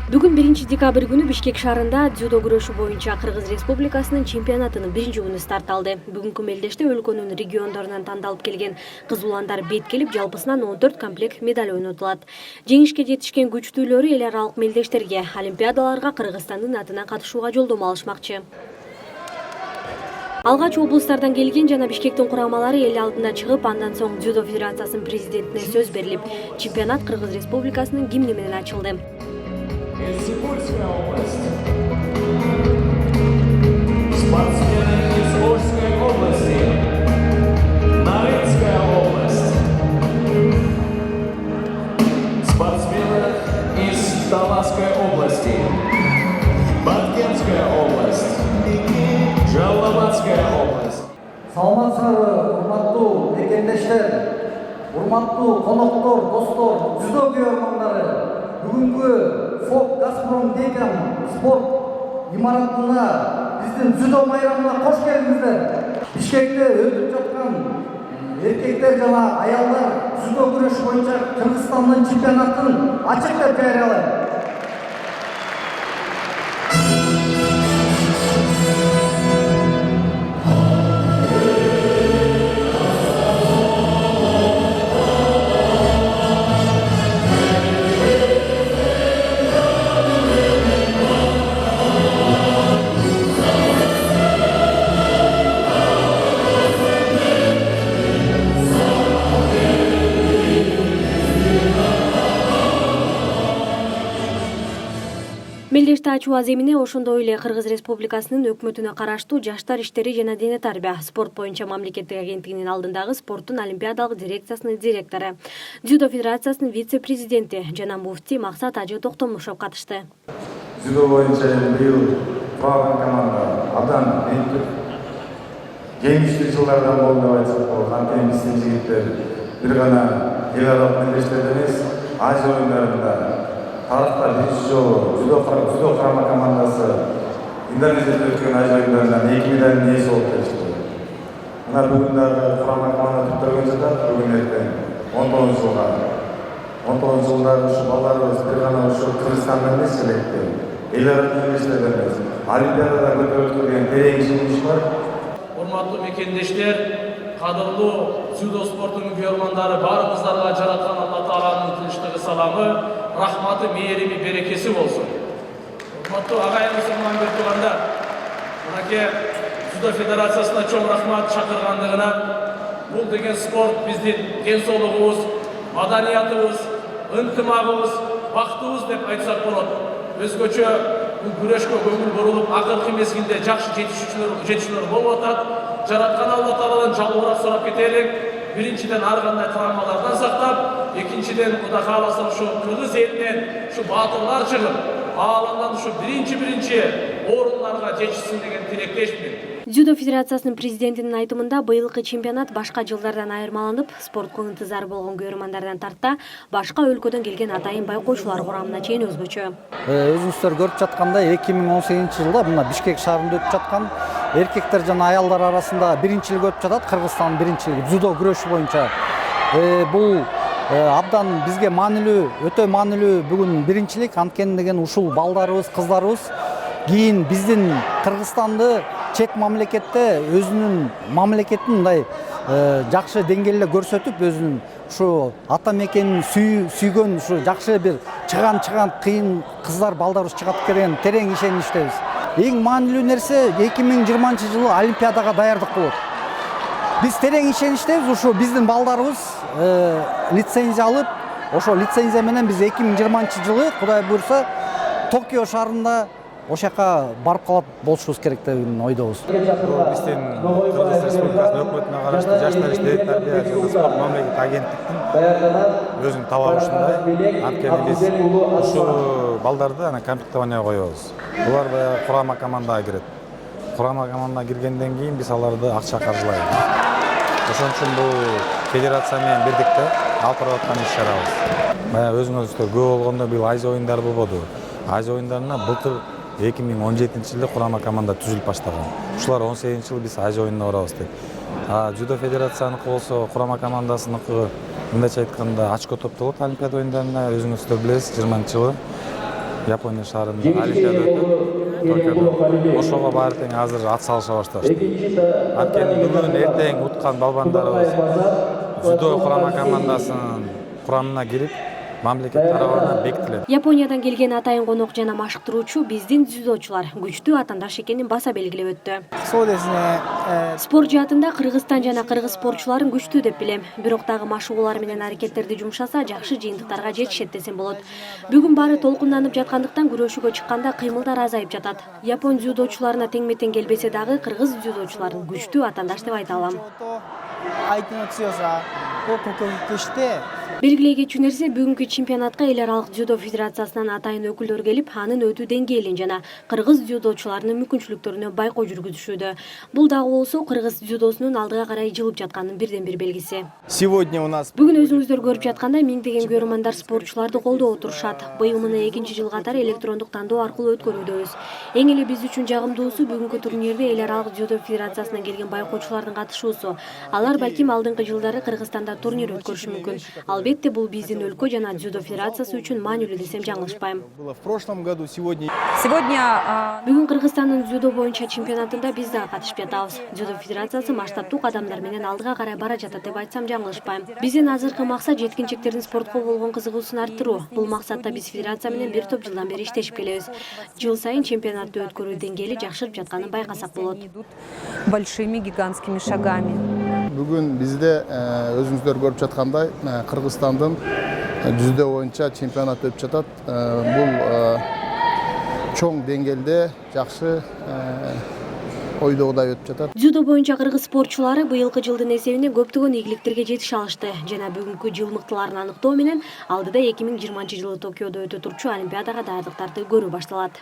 Бүгүн 1 декабрь күнү Бишкек шаарында дзюдо күрөшү боюнча Кыргыз Республикасынын чемпионатынын биринчи күнү старт алды. Бүгүнкү мелдеште өлкөнүн региондорунан тандалып келген кыз уландар бет келип, жалпысынан 14 комплект медаль ойнотулат. Жеңишке жетишкен күчтүүлөрү эл аралык мелдештерге, олимпиадаларга Кыргызстандын атынан катышууга жолдомо алышмакчы. Алгач облустардан келген жана Бишкектин курамалары эл алдына чыгып, андан соң дзюдо федерациясынын президентине сөз берилип, чемпионат Кыргыз Республикасынын гимни менен ачылды. Сибирская область. Спортсмены из Ольской области. Нарынская область. Спортсмены из Таласской области. Баткенская область. Жалалабадская область. Саламатсызбы, урматтуу мекендештер, урматтуу коноктор, достор, дзюдо көрөрмандары. Бүгүнкү ФОК Газпром Дейкам спорт имаратына биздин дзюдо майрамына кош келиңиздер. Бишкекте өтүп жаткан эркектер жана аялдар дзюдо күрөшү боюнча Кыргызстандын чемпионатын ачык деп жарыялайм. Мелдешти ачуу аземине ошондой эле Кыргыз Республикасынын өкмөтүнө караштуу Жаштар иштери жана дене тарбия спорт боюнча мамлекеттик агенттигинин алдындагы спорттун олимпиадалык дирекциясынын директору, дзюдо федерациясынын вице-президенти жана муфти Максат Ажы Токтомушев катышты. Дзюдо боюнча быйыл куралган команда абдан жемиштүү жылдардан болду деп айтсак болот. Анткени биздин жигиттер бир гана эл аралык мелдештерде эмес, Азия оюндарында тарыхта биринчи жолу дзюдо курама командасы Индонезияда өткөн Азия оюндарынан 2 медалдын ээси болуп келишти. Мына бүгүн дагы курама команда түптөргөн жатат. Бүгүн эртең 19 жылдары ушу балдарыбыз бир гана ушу Кыргызстанда эмес электе, эл аралык мелдештерде эмес, олимпиадада көтөрүлдү деген терең ишенич бар. Урматтуу мекендештер, кадырлуу дзюдо спортунун көрөрмандары, баарыңыздарга жараткан Алла Тааланын тынчтыгы, саламы, рахматы, мээрими, берекеси болсун. Урматтуу агайын мусулман тугандар, мынакей дзюдо федерациясына чоң рахмат чакыргандыгына. Бул деген спорт биздин ден соолугубуз, маданиятыбыз, ынтымагыбыз, бактыбыз деп айтсак болот. Өзгөчө бул күрөшкө көңүл бурулуп, акыркы мезгилде жакшы жетишүүлөр болуп атат. Жараткан Алла Тааладан жалбырап сурап кетелик. Биринчиден ар кандай травмалардан сактап, экинчиден Кудай кааласа ушу Кыргыз элинен ушу баатырлар чыгып, аландан ушу биринчи орундарга жетишсин деген тилектешмин. Дзюдо федерациясынын президентинин айтымында быйылкы чемпионат башка жылдардан айырмаланып, спортко ынтызар болгон көрөрмандардан тарта башка өлкөдөн келген атайын байкоочулар курамына чейин өзгөчө. Өзүңүздөр көрүп жаткандай 2018-жылда мына Бишкек шаарында өтүп жаткан эркектер жана аялдар арасында биринчилик өтүп жатат. Кыргызстандын биринчилиги дзюдо күрөшү боюнча. Бул абдан бизге маанилүү, өтө маанилүү бүгүн биринчилик. Анткени деген ушул балдарыбыз, кыздарыбыз кийин биздин Кыргызстанды чет мамлекетте өзүнүн мамлекетин мындай жакшы деңгээлде көрсөтүп, өзүнүн ушу ата мекенин сүйгөн ушу жакшы бир чыган кыйын кыздар, балдарыбыз чыгат деген терең ишеничтебиз. Эң маанилүү нерсе 2020-жылы олимпиадага даярдык болот. Биз терең ишеничтебиз, ушу биздин балдарыбыз лицензия алып, ошо лицензия менен биз 2020-жылы Кудай буйрса Токио шаарында ошака барып калат болушубуз керек деген ойдобуз. Биздин Кыргыз Республикасынын өкмөтүнө караштуу Жаштар иштери тарбия жана спорт мамлекеттик агенттиктин өзүнүн талабы. Анткени биз ушул балдарды комплектованияга коебуз. Булар баягы курама командага кирет. Курама командага киргенден кийин биз аларды акча каржылайбыз. Ошон үчүн бул федерация менен бирдикте алып барып аткан иш-чарабыз. Баягы өзүңүздөр көп болгондо бул Азия оюндары болбоду. Азия оюндарына былтыр 2017-жылы курама команда түзүлүп баштаган. Ушулар 18-жылы биз Азия оюнуна барабыз деп. Дзюдо федерацияныкы болсо курама командасыныкы мындайча айтканда очко топтолот олимпиада оюндарына, өзүңүздөр билесиз, 20-жылы Япония шаарында Олимпиада өтөт. Токиодо. Ошого баары тең азыр ат салыша башташты. Анткени бүгүн эртең уткан балбандарыбыз дзюдо курама командасынын курамына кирип, мамлекет тарабынан бекитилет. Япониядан келген атайын конок жана машыктыруучу биздин дзюдочулар күчтүү атандаш экенин баса белгилеп өттү. Спорт жаатында Кыргызстан жана кыргыз спортчуларын күчтүү деп билем. Бирок дагы машыгуулар менен аракеттерди жумшаса, жакшы жыйынтыктарга жетишет десем болот. Бүгүн баары толкунданып жаткандыктан күрөшүүгө чыкканда кыймылдар азайып жатат. Япон дзюдочуларына тең-метең келбесе дагы кыргыз дзюдочуларын күчтүү атандаш деп айта алам. Белгилей кетчү нерсе, бүгүнкү чемпионатка эл аралык дзюдо федерациясынан атайын өкүлдөр келип, анын өтүү деңгээлин жана кыргыз дзюдочуларынын мүмкүнчүлүктөрүнө байкоо жүргүзүшүүдө. Бул дагы болсо кыргыз дзюдосунун алдыга карай жылып жатканын бирден бир белгиси. Бүгүн өзүңүздөр көрүп жаткандай миңдеген көрөрмандар спортчуларды колдоп отурушат. Быйыл муну экинчи жыл катары электрондук тандоо аркылуу өткөрүүдөбүз. Эң эле биз үчүн жагымдуусу бүгүнкү турнирде эл аралык дзюдо федерациясынан келген байкоочулардын катышуусу. Алар балким алдыңкы жылдары Кыргызстанда турнир өткөрүшү мүмкүн. Албетте бул биздин өлкө жана дзюдо федерациясы үчүн маанилүү десем жаңылышпайм. Бүгүн Кыргызстандын дзюдо боюнча чемпионатында биз да катышып жатабыз. Дзюдо федерациясы масштабтуу кадамдар менен алдыга карай бара жатат деп айтсам жаңылышпайм. Биздин азыркы максат жеткинчектердин спортко болгон кызыгуусун арттыруу. Бул максатта биз федерация менен бир топ жылдан бери иштешип келебиз. Жыл сайын чемпионатты өткөрүү деңгээли жакшырып жатканын байкасак болот. Большими гигантскими шагами. Бүгүн бизде өзүңүздөр көрүп жаткандай Кыргызстандын дзюдо боюнча чемпионат өтүп жатат. Бул чоң деңгээлде жакшы ойдогудай өтүп жатат. Дзюдо боюнча кыргыз спортчулары быйылкы жылдын эсебинде көптөгөн ийгиликтерге жетише алышты жана бүгүнкү жыл мыктыларын аныктоо менен алдыда 2020 жылы Токиодо өтө турчу Олимпиадага даярдыктарды көрүү башталат.